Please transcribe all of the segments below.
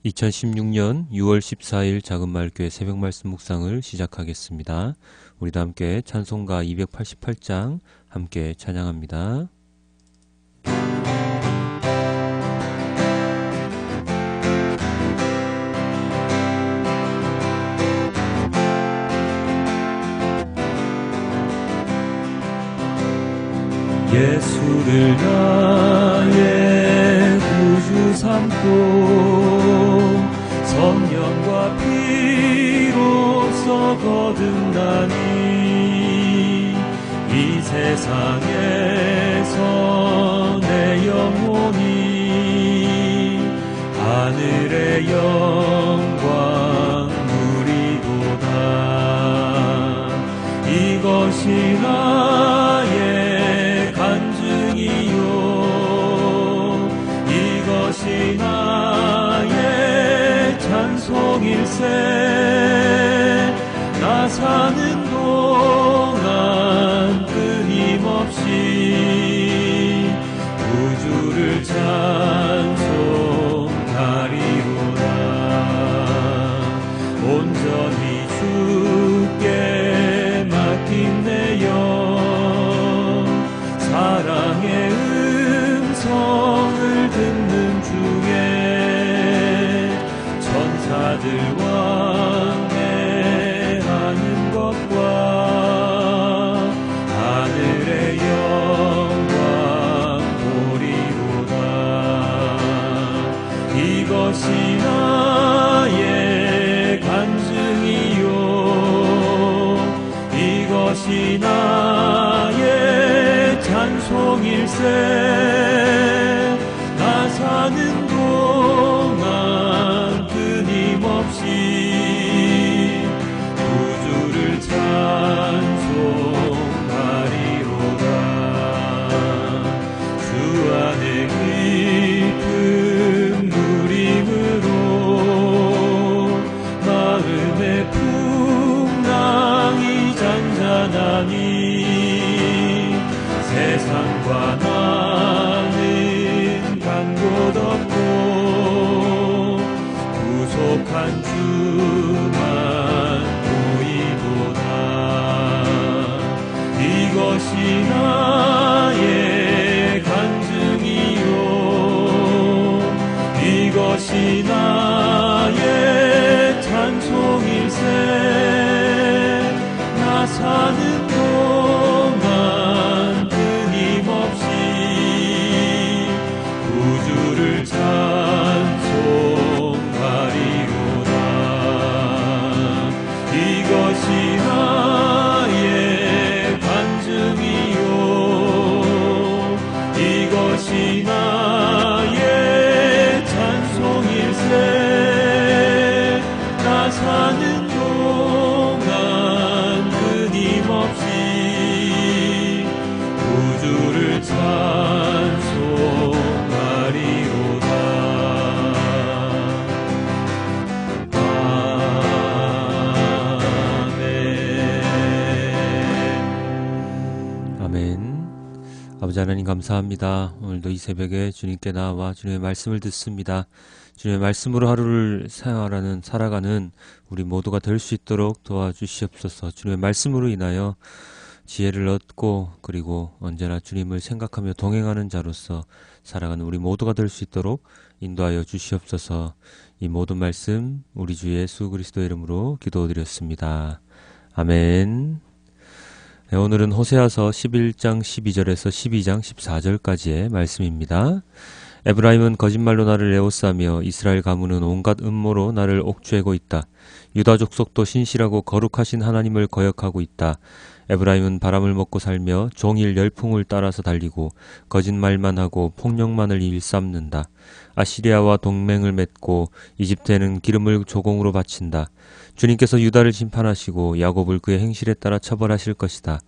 2016년 6월 14일 작은마을교회 새벽말씀 묵상을 시작하겠습니다. 우리도 함께 찬송가 288장 함께 찬양합니다. 예수를 나의 구주 삼고 성령과 피로써 거듭나니 이 세상에서 내 영혼이 하늘의 영광 누리도다. 이것이 나의 간증이요 이것이 나의 찬송일세. 나 사는 동안 끊임없이 우주를 찬송하리로다. 온전히 주께 맡긴 내 영 사랑의 음성을 듣는 중에 천사들 왕래하는 것과 하늘의 영광 보리로다. 이것이 나의 간증이요 이것이 나의 찬송일세. 나 사는 동안 끊임없이 우주를 찬송하리로다. 주 안에 기쁨 누림으로 마음의 풍랑이 잔잔하니 세상과 나는 간 곳 없고 구속한 주만 보이도다. 이것이 나의 간증이요 이것이 나의 찬송일세. 나 사는 동안 끊임없이 우주를 찬송하리로다. 이것이 나의 간증이요 이것이 나의 찬송일세. 나 사는 동안 끊임없이 우주를 찬송하리로다. 아멘. 아버지 하나님 감사합니다. 오늘도 이 새벽에 주님께 나와 주님의 말씀을 듣습니다. 주님의 말씀으로 하루를 살아가는 우리 모두가 될 수 있도록 도와주시옵소서. 주님의 말씀으로 인하여 지혜를 얻고 그리고 언제나 주님을 생각하며 동행하는 자로서 살아가는 우리 모두가 될 수 있도록 인도하여 주시옵소서. 이 모든 말씀 우리 주 예수 그리스도의 이름으로 기도드렸습니다. 아멘. 네, 오늘은 호세아서 11장 12절에서 12장 14절까지의 말씀입니다. 에브라임은 거짓말로 나를 에워싸며 이스라엘 가문은 온갖 음모로 나를 옥죄고 있다. 유다 족속도 신실하고 거룩하신 하나님을 거역하고 있다. 에브라임은 바람을 먹고 살며 종일 열풍을 따라서 달리고 거짓말만 하고 폭력만을 일삼는다. 아시리아와 동맹을 맺고 이집트에는 기름을 조공으로 바친다. 주님께서 유다를 심판하시고 야곱을 그의 행실에 따라 처벌하실 것이다.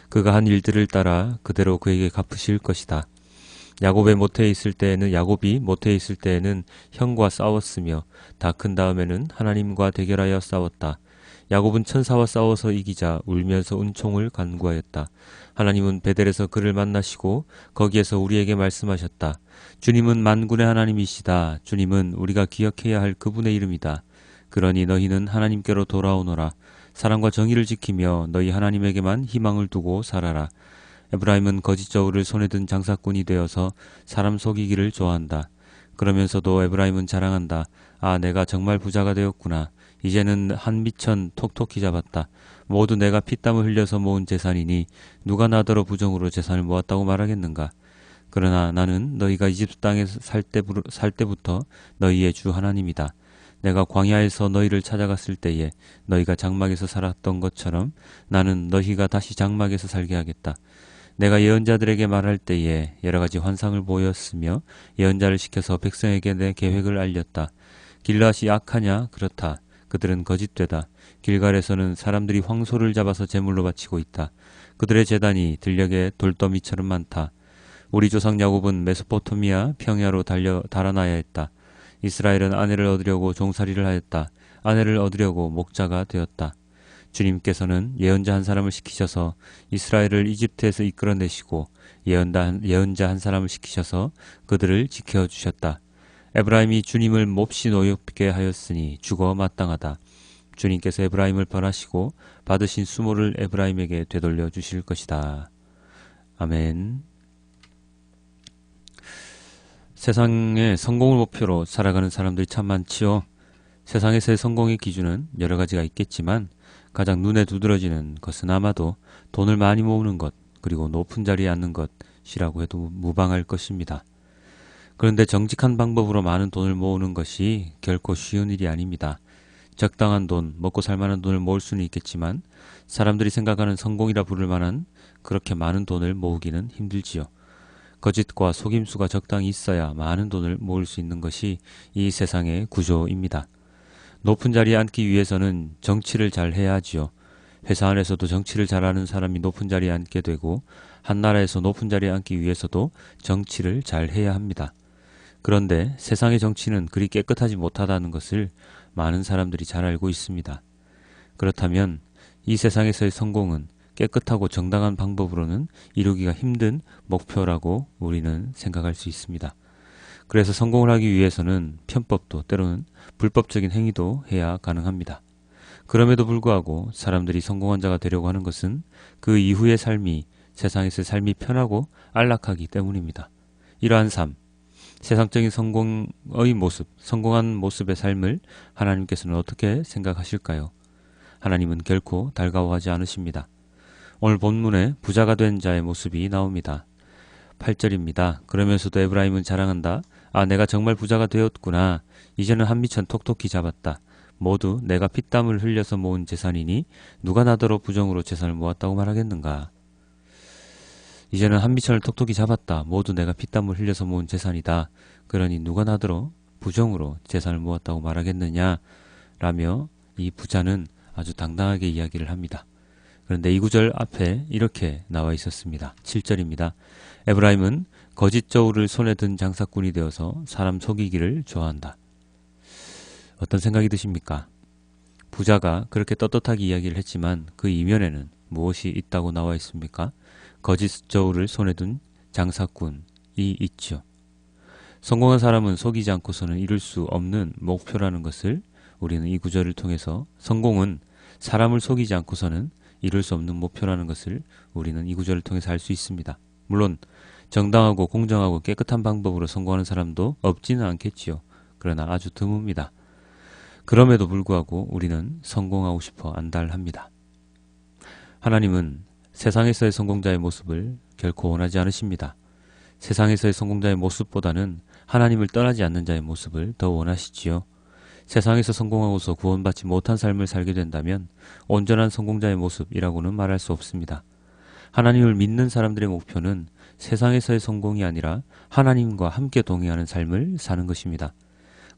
그가 한 일들을 따라 그대로 그에게 갚으실 것이다. 야곱이 모태에 있을 때에는 형과 싸웠으며 다 큰 다음에는 하나님과 대결하여 싸웠다. 야곱은 천사와 싸워서 이기자 울면서 은총을 간구하였다. 하나님은 베델에서 그를 만나시고 거기에서 우리에게 말씀하셨다. 주님은 만군의 하나님이시다. 주님은 우리가 기억해야 할 그분의 이름이다. 그러니 너희는 하나님께로 돌아오너라. 사랑과 정의를 지키며 너희 하나님에게만 희망을 두고 살아라. 에브라임은 거짓 저울을 손에 든 장사꾼이 되어서 사람 속이기를 좋아한다. 그러면서도 에브라임은 자랑한다. 아, 내가 정말 부자가 되었구나. 이제는 한 미천 톡톡히 잡았다. 모두 내가 피땀을 흘려서 모은 재산이니 누가 나더러 부정으로 재산을 모았다고 말하겠는가. 그러나 나는 너희가 이집트 땅에 살 때부터 너희의 주 하나님이다. 내가 광야에서 너희를 찾아갔을 때에 너희가 장막에서 살았던 것처럼 나는 너희가 다시 장막에서 살게 하겠다. 내가 예언자들에게 말할 때에 여러 가지 환상을 보였으며 예언자를 시켜서 백성에게 내 계획을 알렸다. 길앗이 악하냐? 그렇다. 그들은 거짓되다. 길갈에서는 사람들이 황소를 잡아서 제물로 바치고 있다. 그들의 제단이 들녘의 돌더미처럼 많다. 우리 조상 야곱은 메소포타미아 평야로 달아나야 했다. 이스라엘은 아내를 얻으려고 종살이를 하였다. 아내를 얻으려고 목자가 되었다. 주님께서는 예언자 한 사람을 시키셔서 이스라엘을 이집트에서 이끌어내시고 예언자 한 사람을 시키셔서 그들을 지켜주셨다. 에브라임이 주님을 몹시 노엽게 하였으니 죽어 마땅하다. 주님께서 에브라임을 벌하시고 받으신 수모를 에브라임에게 되돌려 주실 것이다. 아멘. 세상에 성공을 목표로 살아가는 사람들이 참 많지요. 세상에서의 성공의 기준은 여러 가지가 있겠지만 가장 눈에 두드러지는 것은 아마도 돈을 많이 모으는 것, 그리고 높은 자리에 앉는 것이라고 해도 무방할 것입니다. 그런데 정직한 방법으로 많은 돈을 모으는 것이 결코 쉬운 일이 아닙니다. 적당한 돈, 먹고 살만한 돈을 모을 수는 있겠지만 사람들이 생각하는 성공이라 부를 만한 그렇게 많은 돈을 모으기는 힘들지요. 거짓과 속임수가 적당히 있어야 많은 돈을 모을 수 있는 것이 이 세상의 구조입니다. 높은 자리에 앉기 위해서는 정치를 잘 해야 하지요. 회사 안에서도 정치를 잘하는 사람이 높은 자리에 앉게 되고 한 나라에서 높은 자리에 앉기 위해서도 정치를 잘 해야 합니다. 그런데 세상의 정치는 그리 깨끗하지 못하다는 것을 많은 사람들이 잘 알고 있습니다. 그렇다면 이 세상에서의 성공은 깨끗하고 정당한 방법으로는 이루기가 힘든 목표라고 우리는 생각할 수 있습니다. 그래서 성공을 하기 위해서는 편법도 때로는 불법적인 행위도 해야 가능합니다. 그럼에도 불구하고 사람들이 성공한 자가 되려고 하는 것은 그 이후의 삶이 세상에서의 삶이 편하고 안락하기 때문입니다. 이러한 삶, 세상적인 성공의 모습, 성공한 모습의 삶을 하나님께서는 어떻게 생각하실까요? 하나님은 결코 달가워하지 않으십니다. 오늘 본문에 부자가 된 자의 모습이 나옵니다. 8절입니다. 그러면서도 에브라임은 자랑한다. 아, 내가 정말 부자가 되었구나. 이제는 한 미천 톡톡히 잡았다. 모두 내가 피땀을 흘려서 모은 재산이니 누가 나더러 부정으로 재산을 모았다고 말하겠는가. 이제는 한 미천을 톡톡히 잡았다. 모두 내가 피땀을 흘려서 모은 재산이다. 그러니 누가 나더러 부정으로 재산을 모았다고 말하겠느냐 라며 이 부자는 아주 당당하게 이야기를 합니다. 그런데 이 구절 앞에 이렇게 나와 있었습니다. 7절입니다. 에브라임은 거짓 저울을 손에 든 장사꾼이 되어서 사람 속이기를 좋아한다. 어떤 생각이 드십니까? 부자가 그렇게 떳떳하게 이야기를 했지만 그 이면에는 무엇이 있다고 나와 있습니까? 거짓 저울을 손에 든 장사꾼이 있죠. 성공한 사람은 속이지 않고서는 이룰 수 없는 목표라는 것을 우리는 이 구절을 통해서 성공은 사람을 속이지 않고서는 이룰 수 없는 목표라는 것을 우리는 이 구절을 통해서 알 수 있습니다. 물론 정당하고 공정하고 깨끗한 방법으로 성공하는 사람도 없지는 않겠지요. 그러나 아주 드뭅니다. 그럼에도 불구하고 우리는 성공하고 싶어 안달합니다. 하나님은 세상에서의 성공자의 모습을 결코 원하지 않으십니다. 세상에서의 성공자의 모습보다는 하나님을 떠나지 않는 자의 모습을 더 원하시지요. 세상에서 성공하고서 구원받지 못한 삶을 살게 된다면 온전한 성공자의 모습이라고는 말할 수 없습니다. 하나님을 믿는 사람들의 목표는 세상에서의 성공이 아니라 하나님과 함께 동행하는 삶을 사는 것입니다.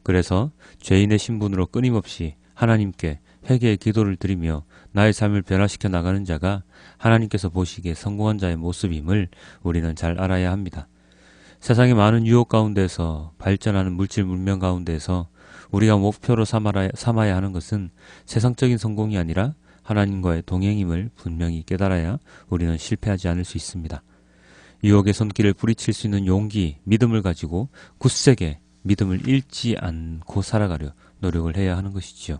그래서 죄인의 신분으로 끊임없이 하나님께 회개의 기도를 드리며 나의 삶을 변화시켜 나가는 자가 하나님께서 보시기에 성공한 자의 모습임을 우리는 잘 알아야 합니다. 세상의 많은 유혹 가운데서 발전하는 물질 문명 가운데서 우리가 목표로 삼아야 하는 것은 세상적인 성공이 아니라 하나님과의 동행임을 분명히 깨달아야 우리는 실패하지 않을 수 있습니다. 유혹의 손길을 뿌리칠 수 있는 용기, 믿음을 가지고 굳세게 믿음을 잃지 않고 살아가려 노력을 해야 하는 것이지요.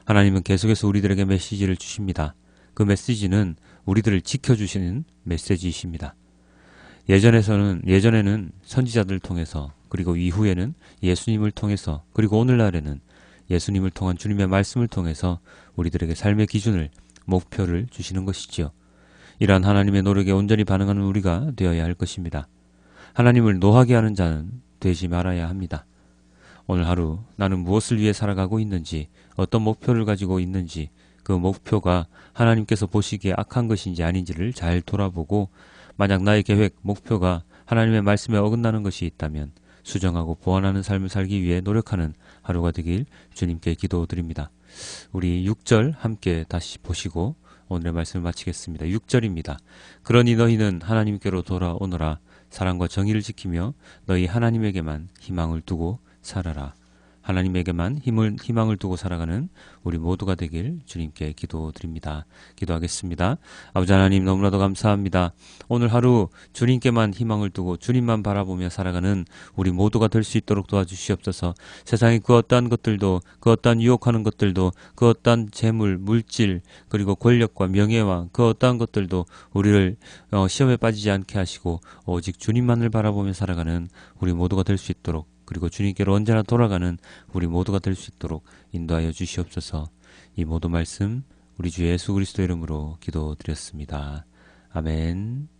하나님은 계속해서 우리들에게 메시지를 주십니다. 그 메시지는 우리들을 지켜주시는 메시지이십니다. 예전에는 선지자들을 통해서, 그리고 이후에는 예수님을 통해서, 그리고 오늘날에는 예수님을 통한 주님의 말씀을 통해서 우리들에게 삶의 기준을, 목표를 주시는 것이지요. 이러한 하나님의 노력에 온전히 반응하는 우리가 되어야 할 것입니다. 하나님을 노하게 하는 자는 되지 말아야 합니다. 오늘 하루 나는 무엇을 위해 살아가고 있는지, 어떤 목표를 가지고 있는지, 그 목표가 하나님께서 보시기에 악한 것인지 아닌지를 잘 돌아보고, 만약 나의 계획, 목표가 하나님의 말씀에 어긋나는 것이 있다면 수정하고 보완하는 삶을 살기 위해 노력하는 하루가 되길 주님께 기도드립니다. 우리 6절 함께 다시 보시고 오늘의 말씀을 마치겠습니다. 6절입니다. 그러니 너희는 하나님께로 돌아오너라. 사랑과 정의를 지키며 너희 하나님에게만 희망을 두고 살아라. 하나님에게만 희망을 두고 살아가는 우리 모두가 되길 주님께 기도드립니다. 기도하겠습니다. 아버지 하나님, 너무나도 감사합니다. 오늘 하루 주님께만 희망을 두고 주님만 바라보며 살아가는 우리 모두가 될 수 있도록 도와주시옵소서. 세상의 그 어떠한 것들도, 그 어떠한 유혹하는 것들도, 그 어떠한 재물, 물질, 그리고 권력과 명예와 그 어떠한 것들도 우리를 시험에 빠지지 않게 하시고 오직 주님만을 바라보며 살아가는 우리 모두가 될 수 있도록, 그리고 주님께로 언제나 돌아가는 우리 모두가 될 수 있도록 인도하여 주시옵소서. 이 모든 말씀 우리 주 예수 그리스도 이름으로 기도드렸습니다. 아멘.